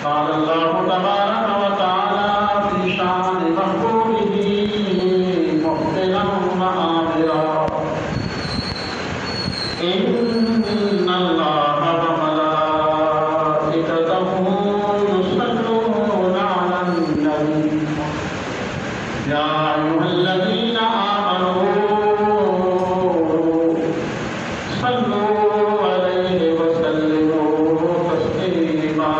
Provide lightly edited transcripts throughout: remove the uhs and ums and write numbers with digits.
قال الله تبارك وتعالى في شان محبوبه محسنا وآمرا إن الله وملائكته يصلون على النبي يا أيها الذين آمنوا صلوا عليه وسلموا تسليما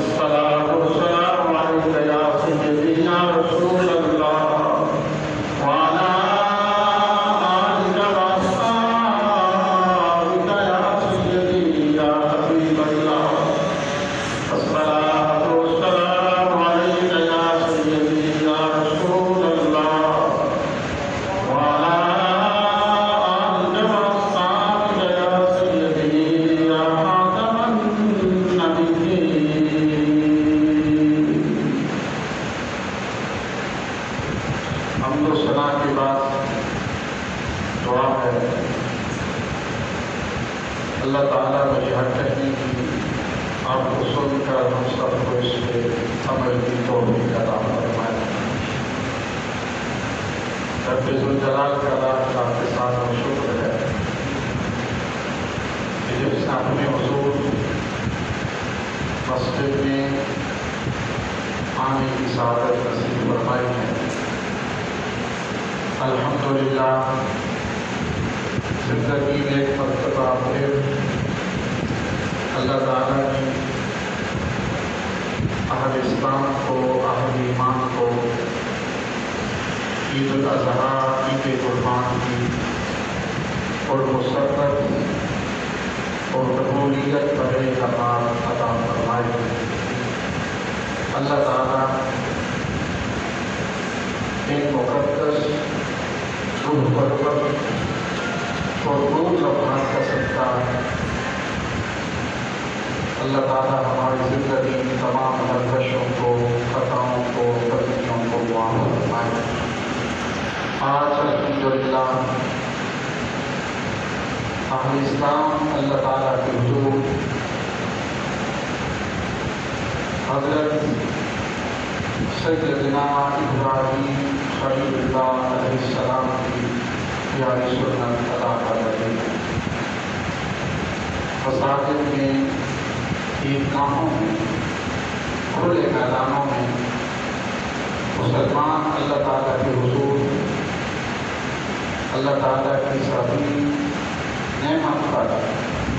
الصلاة والسلام عليك يا سيدي يا رسول الله وعلى آلك وأصحابك يا سيدي يا حبيب الله الصلاة والسلام عليك يا سيدي يا رسول الله وعلى آلك وأصحابك يا سيدي يا خاتم النبيين. حمد و ثنا کے بعد دعا ہے اللہ تعالیٰ بجہر کرنے کی آپ کو سن کر ہم سب کو اس پہ عمل کی توفیق عطا فرمائے. رب ذوالجلال کا لاکھ لاکھ احسان و شکر ہے کہ جس نے اپنے حضور مسجد میں آنے کی سعادت نصیب فرمائی ہے. الحمدللہ زندگی میں ایک مرتبہ پھر اللہ تعالیٰ نے اہل اسلام کو اہل ایمان کو عید الاضحیٰ عید قربان کی اور مسرت اور قبولیت بڑے کمال عطا فرمائے. اللہ تعالیٰ ایک مقدس روح پرور اور روح لمحات کا صدقہ اللہ تعالیٰ ہماری زندگی کی تمام لغزشوں کو خطاؤں کو غلطیوں کو معاف فرمائے. آج الحمدللہ اہل اسلام اللہ تعالیٰ کے حضور حضرت سیدنا ابراہیم خلیل اللہ علیہ السلام کی پیاری سنت ادا کر رہے ہیں. مساجد میں عیدگاہوں میں کھلے میدانوں میں مسلمان اللہ تعالیٰ کے حضور اللہ تعالیٰ کی سبھی نعمت پر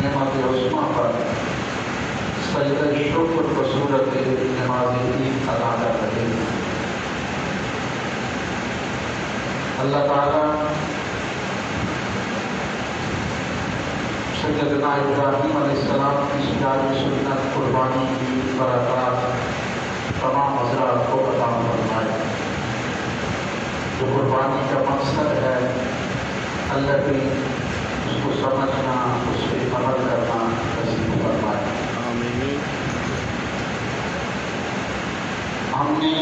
نعمت عظمیٰ پر سجدہ شکر بصورت نماز عید ادا کر رہے ہیں. اللہ تعالیٰ سیدنا ابراہیم علیہ السلام کی پیاری سنت قربانی کی برکات تمام حضرات کو عطا فرمائے. جو قربانی کا مقصد ہے اللہ کی اس کو سمجھنا اس پہ عمل کرنا نصیب فرمائے. ہم نے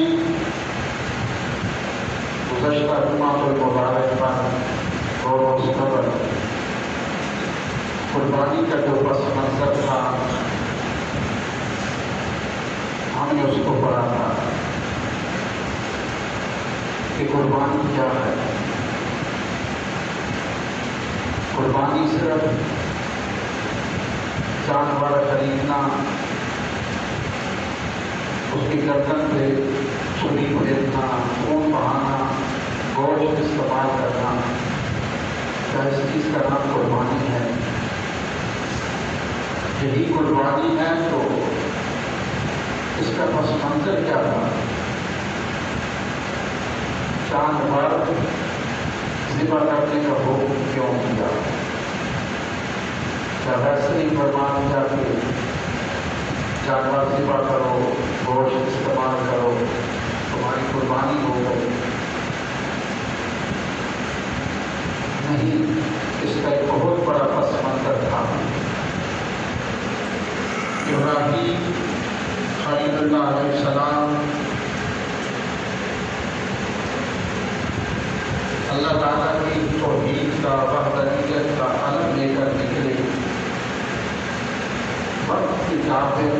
گزشتہ جمعہ المبارک پر غور و فکر قربانی کا جو پس منظر تھا ہم نے اس کو پڑھا تھا کہ قربانی کیا ہے. قربانی صرف جانور خریدنا، اس کی گردن پہ چھری پھیرنا، خون بہانا، گوشت استعمال کرنا، کیا اس چیز کا نام قربانی ہے؟ یہی قربانی ہے تو اس کا پس منظر کیا تھا؟ جانور ذبح کرنے کا حکم کیوں کیا؟ کیا ویسے ہی فرمان کیا کہ جانور ذبح کرو، گوشت استعمال کرو، تمہاری قربانی ہو گئی؟ نہیں، اس کا ایک بہت بڑا پس منظر تھا. ابراہیم خلیل اللہ علیہ السلام اللہ تعالیٰ کی توحید کا وحدانیت کا علم لے کر نکلے. وقت کے کافر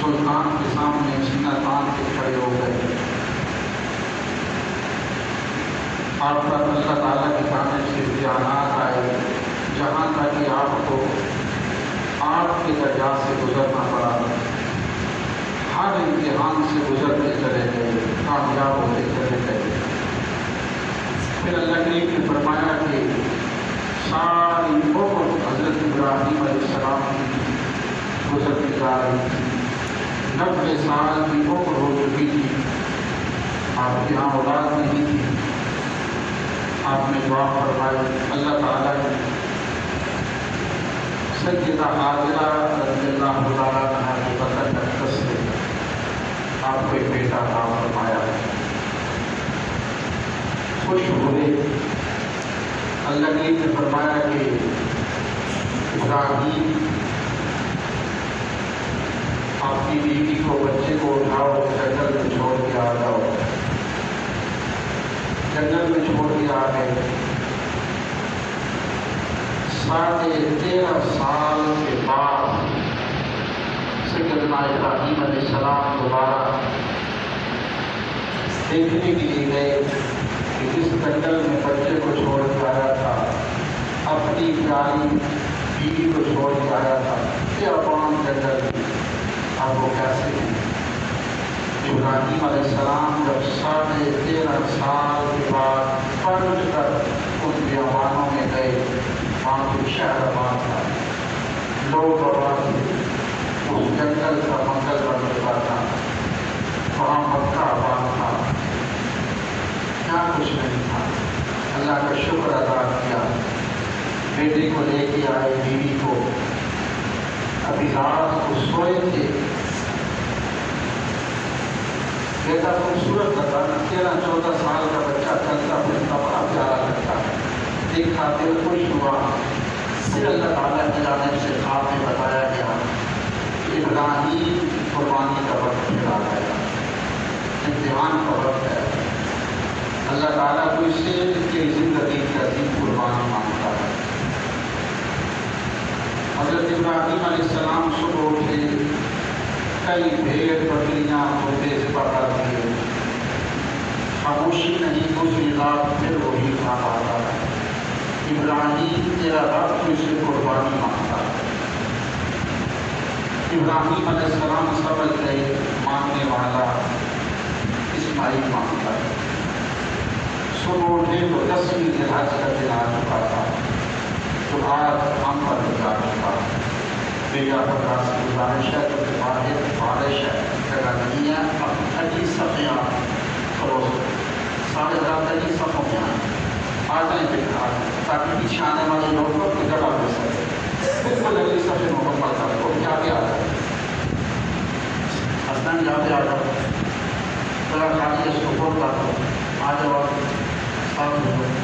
سلطان کے سامنے سینہ تان کے کھڑے ہو گئے. آپ پر اللہ تعالیٰ کی جانب سے امتحانات آئے جہاں تک کہ آپ کو آپ کے درجات سے گزرنا پڑا. ہر امتحان سے گزرتے چلے گئے, کامیاب ہوتے چلے گئے. پھر اللہ کریم نے فرمایا کہ ساری عمر حضرت ابراہیم علیہ السلام کی گزرتی جا رہی تھی. 90 سال کی عمر ہو چکی تھی. آپ کے یہاں اولاد نہیں تھی. آپ نے دعا فرمائی. اللہ تعالیٰ نے سیدہ حاجرہ رضی اللہ تعالیٰ عنہا کی برکت سے آپ کو ایک بیٹا عطا فرمایا. خوش ہوئے. اللہ نے فرمایا کہ ابراہیم اپنی بیوی کو بچے کو اٹھاؤ, جنگل میں چھوڑ کے آ جاؤ. جنگل میں چھوڑ کے آ گئے. 13.5 سال کے بعد سیدنا ابراہیم علیہ السلام دوبارہ دیکھنے کے لیے گئے کہ جس جنگل میں بچے کو چھوڑ کے آیا تھا, اپنی پیاری بیوی کو چھوڑ کے آیا تھا, یہ عوام جنگل میں اب وہ کیسے ہیں. ابراہیم علیہ السلام جب 13.5 سال کے بعد پلٹ کر ان بیابانوں میں گئے, وہاں کوئی شہر آباد تھا, لوگ آباد تھے, اس جنگل کا منگل بن چکا تھا, وہاں مکہ آباد تھا, کیا کچھ نہیں تھا. اللہ کا شکر ادا کیا. بیٹے کو لے کے آئے, بیوی کو. ابھی رات کو سوئے تھے. بیٹا خوبصورت لگا, 13-14 سال کا بچہ چلتا پھرتا بڑا پیارا لگتا ہے. دیکھا دل خوش ہوا. پھر اللہ تعالیٰ کی جانب سے خواب میں بتایا گیا ابراہیم قربانی کا وقت پھر آ گیا, امتحان کا وقت ہے. اللہ تعالیٰ کو اس سے کی زندگی کی عظیم قربانی مانگتا ہے. حضرت ابراہیم علیہ السلام صبح اٹھے, کئی بھیڑ بکریاں ہوتے ذبح کر دیے. خاموشی نہیں, دوسری رات پھر وہی کھانا آتا ہے. ابراہیم تیرا رب تجھ سے قربانی مانگتا ہے. ابراہیم علیہ السلام سمجھ گئے مانگنے والا اسماعیل مانگتا ہے. صبح اٹھے تو 10ویں ذی الحج کا دن آ چکا تھا, تو آج ہم پر گزار چکا. بیٹا پکا سے گزارش ہے تو باہر بارش ہے, جگہ نہیں ہے. اب 30 صفحے کروز 30 صفحوں میں آ جائیں بیٹا, تاکہ پیچھے آنے والے لوگ کو اپنی جگہ مل سکے. بالکل اگلی صفحے مکمل کر دو, کیا پہ آ جائے حسن, یہاں پہ آ جاؤ, ذرا خالی اس کو کھول کر دو, آ جاؤ ساتھ میں.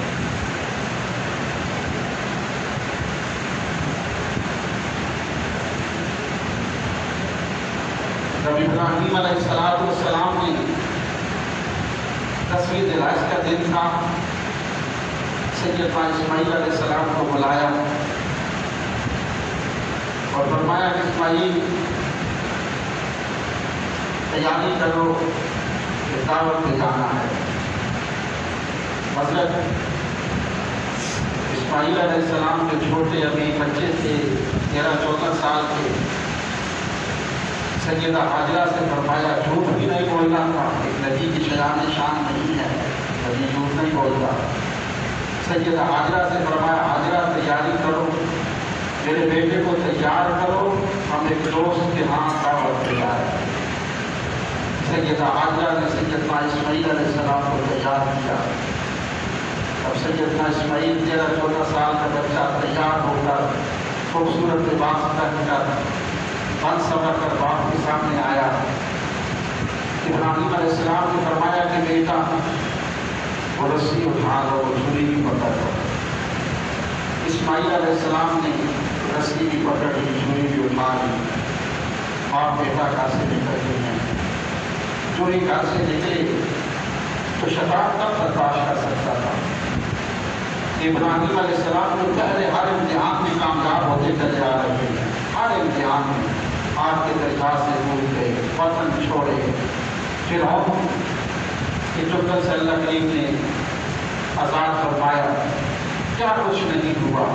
جب ابراہیم علیہ السلام نے 10ویں ذی الحج کا دن تھا, سیدنا اسماعیل علیہ السلام کو بلایا اور فرمایا کہ اسماعیل تیاری کرو کہ دعوت پہ جانا ہے. حضرت اسماعیل علیہ السلام کے چھوٹے ابھی بچے تھے, 13-14 سال کے. سیدہ حاجرہ سے فرمایا جھوٹ بھی نہیں بولنا تھا, ایک نبی کی شان نہیں ہے, نبی جھوٹ نہیں بولتا. سیدہ حاجرہ سے فرمایا حاجرہ تیاری کرو, میرے بیٹے کو تیار کرو, ہم ایک دوست کے ہاں دعوت پہ جائیں. سیدہ حاجرہ نے سیدنا اسماعیل علیہ السلام کو تیار کیا. اب سیدنا اسماعیل 13-14 سال کا بچہ تیار ہو کر خوبصورت لباس پہن کر بن سمر کر باپ کے سامنے آیا. ابراہیم علیہ السلام نے فرمایا کہ بیٹا وہ رسی اٹھا لو, چھری بھی پکڑ لو. اسماعیل علیہ السلام نے رسی بھی پکڑ لی, چھری بھی اٹھا لی. باپ بیٹا گھر سے نکلتے ہیں. جو ہی گھر سے نکلے تو شیطان تب برداشت کر سکتا تھا. ابراہیم علیہ السلام جو پہلے ہر امتحان میں کامیاب ہو جنگل سے اللہ کریم نے آزاد فرمایا، کیا کچھ نہیں ہوا،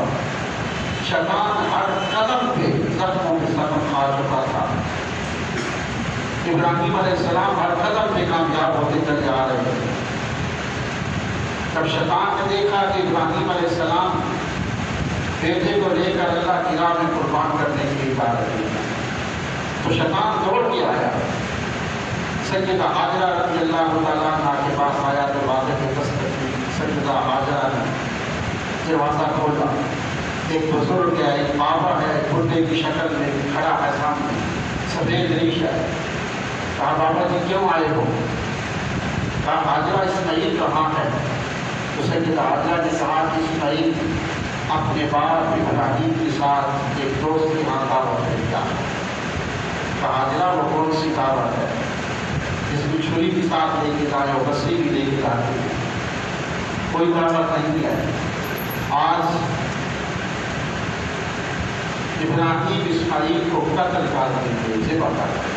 شیطان ہر قدم پہ زخموں کے زخم کھا چکا تھا۔ ابراہیم علیہ السلام ہر قدم پہ کامیاب ہوتے چلے آ رہے تھے۔ جب شیطان نے دیکھا کہ ابراہیم علیہ السلام بیٹے کو لے کر اللہ کی راہ میں قربان کرنے کے لیے جا رہے ہیں، تو شیطان دوڑ کے آیا، سیدہ ہاجرہ رضی اللہ تعالیٰ عنہ کے پاس آیا، دروازے پہ دستک دی، سیدہ ہاجرہ نے دروازہ کھولا، ایک بزرگ ہے، ایک بابا ہے، بڈھے کی شکل میں کھڑا ہے سامنے، سفید ریش ہے۔ کہا بابا جی کیوں آئے ہو؟ کہا ہاجرہ اسماعیل کہاں ہے؟ تو سیدہ ہاجرہ نے کہا کہ اسماعیل اپنے باپ ابراہیم کے ساتھ ایک دوست کے یہاں دعوت لے گیا۔ کہا ہاجرہ وہ کون سی دعوت ہے جس میں چھری بھی ساتھ لے کے جائے اور بصری بھی لے کے جاتے ہیں؟ کوئی دعوت نہیں ہے۔ آج ابراہیم اسماعیل کو قتل کر دیں گے، ذبح کر دیں گے۔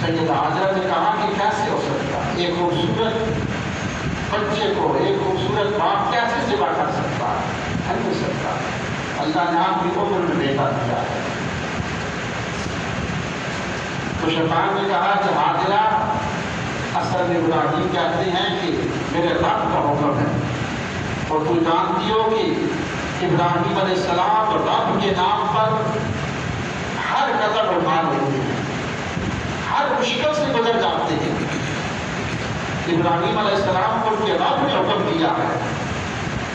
سیدہ ہاجرہ نے کہا کہ کیسے ہو سکتا، ایک خوبصورت بچے کو ایک خوبصورت باپ کیسے ذبح کر سکتا ہے؟ نہیں ہو سکتا، اللہ نے آپ کی عمر میں بیٹا دیا ہے۔ تو شیطان نے کہا کہ ہاجرہ اصل میں ابراہیم کہتے ہیں کہ میرے رب کا حکم ہے، اور تو جانتی ہو کہ ابراہیم علیہ السلام رب کے نام پر ہر قدم اٹھا لیتے ہیں، ہر مشکل سے گزر جاتے ہیں۔ ابراہیم علیہ السلام کو ان کے رب نے حکم دیا ہے،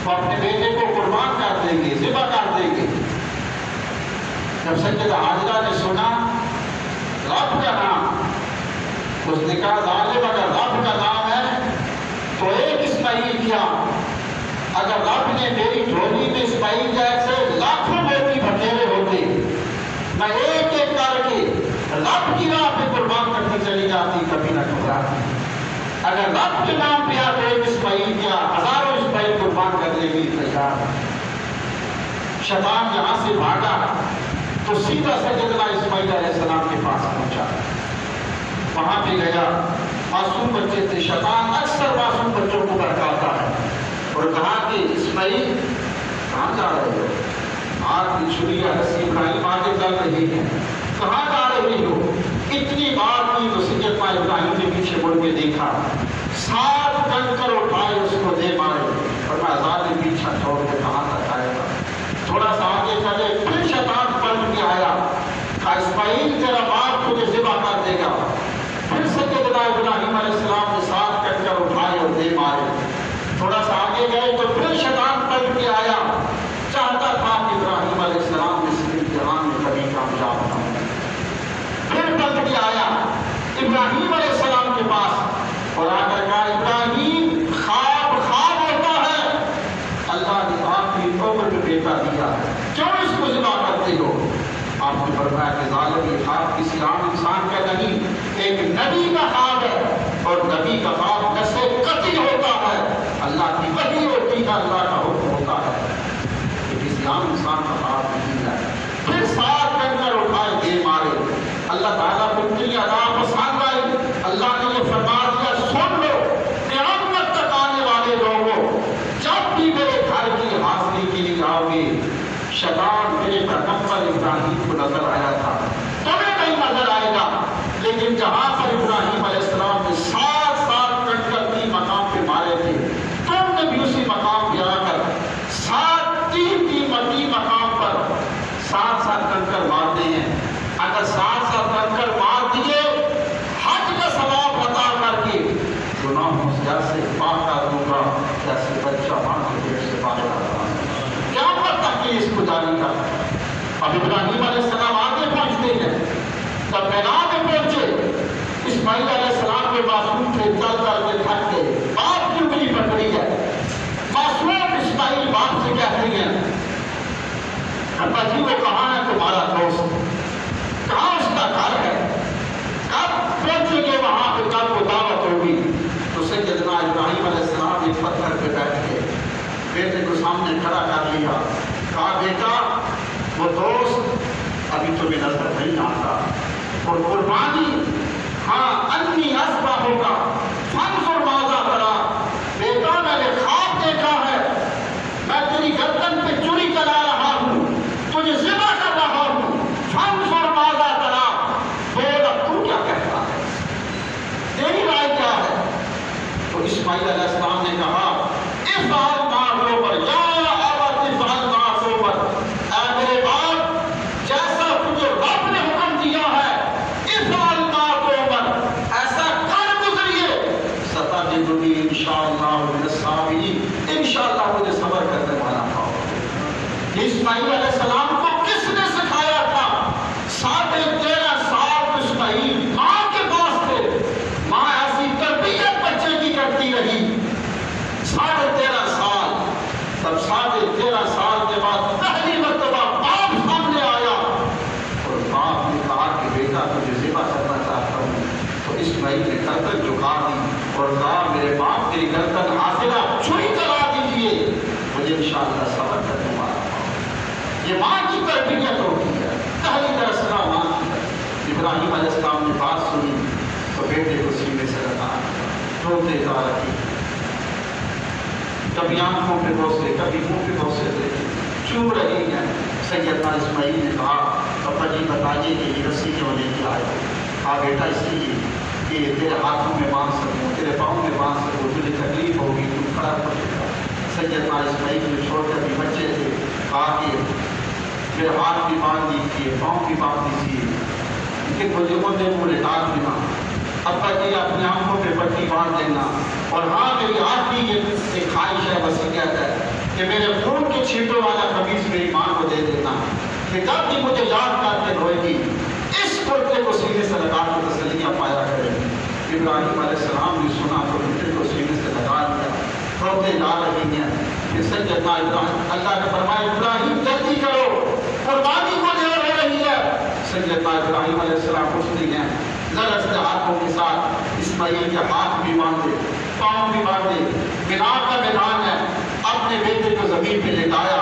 وہ اپنے بیٹے کو قربان کر دیں گے، ذبح کر دیں گے۔ جب سیدہ ہاجرہ نے سنا رب کا نام، اس نے کہا ظالم اگر رب کا نام ہے تو ایک اسماعیل کیا، اگر رب نے میری جھولی میں اسماعیل جیسے لاکھوں بیٹی بٹھیرے ہوتے، میں ایک ایک کر کے رب کی راہ پہ قربان کرتی چلی جاتی، کبھی نہ گھبراتی۔ اگر رب کے نام پہ آپ ایک اسماعیل کیا، ہزاروں اسماعیل قربان کرنے کے لیے تیار ہے۔ شیطان یہاں سے بھاگا تو سیدھا سیدنا اسماعیل علیہ السلام کے پاس پہنچا، وہاں پہ گیا، معصوم بچے تھے، شیطان اکثر معصوم بچوں کو بہکاتا ہے، اور کہا کہ اسماعیل کہاں جا رہے ہو؟ آپ کی چھری یا رسی ابراہیم آگے چل رہی ہے، کہاں جا رہی ہو؟ اتنی بات کی تو سیدنا ابراہیم نے پیچھے مڑ کے دیکھا، 7 کنکر اٹھائے اس کو دے مارے، اور میں آزاد پیچھا چھوڑ کے کہاں تک آئے گا؟ تھوڑا سا آگے چلے، پھر شیطان پلٹ کے آیا، کہا اسماعیل تیرا باپ تجھے ذبح کر دے گا۔ پھر سیدنا ابراہیم علیہ السلام نے 7 کنکر اٹھائے اور دے مارے۔ تھوڑا سا آگے گئے تو پھر شیطان پلٹ کے آیا، چاہتا تھا کہ ابراہیم علیہ السلام اس امتحان میں کبھی کامیاب نہ ہو۔ پھر پلٹ کے آیا ابراہیم علیہ السلام کے پاس اور آ کر کہا ابراہیم خواب ہوتا ہے، اللہ نے آپ کی عمر میں بیٹا دیا ہے، کیوں اس کو ذبح کرتے ہو؟ آپ نے فرمایا کہ ظالم یہ خواب کسی عام انسان کا نہیں، ایک نبی کا خواب ہے، اور نبی کا خواب نسل قطعی ہوتا ہے، اللہ کی وحی ہوتی ہے، اللہ کا حکم ہوتا ہے، یہ کسی عام انسان کا خواب نہیں ہے۔ پھر 7 کنکر اٹھائے دے مارے۔ اللہ تعالیٰ کو اتنی ادا پسند آئی، اللہ نے یہ فرما دیا سن لو قیامت تک آنے والے لوگوں، جب بھی میرے گھر کی حاضری کے لیے آؤ گے، شیطان میرے پیغمبر ابراہیم کو نظر آیا تھا، تمہیں نہیں نظر آئے گا، لیکن جہاں پر ابراہیم علیہ السلام نے 7 کنکر 3 مقام پہ مارے تھے، تم نے بھی اسی مقام پہ آ کر 3 مقام پر 7 کنکر مارتے ہیں۔ اگر 7 کنکر مار دیے، حج کا ثواب عطا کر کے گناہوں سے ایسے پاک کر دوں گا جیسے بچہ ماں کے پیٹ سے باہر آتا ہے۔ قیامت تک کے اس کو جاری کر۔ اب ابراہیم علیہ السلام آگے پہنچتے ہیں، جب میدان میں پہنچے، اسماعیل علیہ السلام کے معصوم تھے، چل چل کے تھک گئے، باپ کی انگلی پکڑی ہے، معصوم اسماعیل باپ سے کہتے ہیں ابا جی وہ کہاں ہے تمہارا دوست، کہاں اس کا گھر ہے، کب پہنچیں گے وہاں پہ، کب وہ دعوت ہوگی؟ تو سیدنا ابراہیم علیہ السلام ایک پتھر پہ بیٹھ کے بیٹے کو سامنے کھڑا کر لیا، کہا بیٹا وہ دوست ابھی تمہیں نظر نہیں آتا، اور قربانی ہاں انی اصبح ہوگا فانظر ماذا اسماعیل علیہ السلام کو کس نے سکھایا تھا؟ 13.5 سال اسماعیل ماں کے پاس تھے، ماں ایسی تربیت بچے کی کرتی رہی 13.5 سال. تب 13.5 سال کے بعد پہلی مرتبہ باپ سامنے آیا اور باپ نے کہا کہ بیٹا تجھے ذبح کرنا چاہتا ہوں. تو اسماعیل نے گردن جھکا دی اور کہا میرے باپ تیری گردن حاضرہ چھری چلا دیجیے، مجھے انشاءاللہ صبر کرنے والا. یہ ماں کی تربیت ہوتی ہے. پہلی درسگاہ ماں کی. ابراہیم علیہ السلام نے بات سنی تو بیٹے کو سینے سے لگا روتے جا رہی، کبھی آنکھوں پہ بوسے کبھی منہ پہ بوسے دے چو رہی ہیں. سیدنا اسماعیل نے کہا پپا جی بتائیے کہ یہ رسی کیوں لے کے آئے؟ کہا بیٹا اس لیے کہ تیرے ہاتھوں میں باندھ سکوں، تیرے پاؤں میں باندھ سکوں، تجھے تکلیف ہوگی تو کھڑا پڑے گا. سیدنا اسماعیل نے چھوٹے بھی بچے تھے، کہا کہ میرے ہاتھ بھی باندھ دیجیے، پاؤں بھی باندھ دیجیے، لیکن مجھے وہ لٹا دینا. ابا جی اپنے آنکھوں پہ پٹی باندھ دینا، اور ہاں میری آخری یہ ایک خواہش ہے، وصیت ہے کہ میرے خون کے چھینٹوں والا قمیص میری ماں کو دے دینا کہ جب بھی مجھے یاد کر کے روئے گی اس کرتے کو سینے سے لگا کے تسلیاں پایا کرے گی. ابراہیم علیہ السلام نے سنا تو بیٹے کو سینے سے لگا لیا، روتے جا رہی ہیں. کہ سیدنا ابراہیم، اللہ نے فرمایا ابراہیم جلدی کرو قربانی کو دیر ہو رہی ہے. سیدنا ابراہیم علیہ السلام اٹھتے ہیں، ذرا سے ہاتھوں کے ساتھ اسماعیل کے ہاتھ بھی باندھے پاؤں بھی باندھے. بنا کا میدان ہے، اپنے بیٹے کو زمین پہ لٹایا.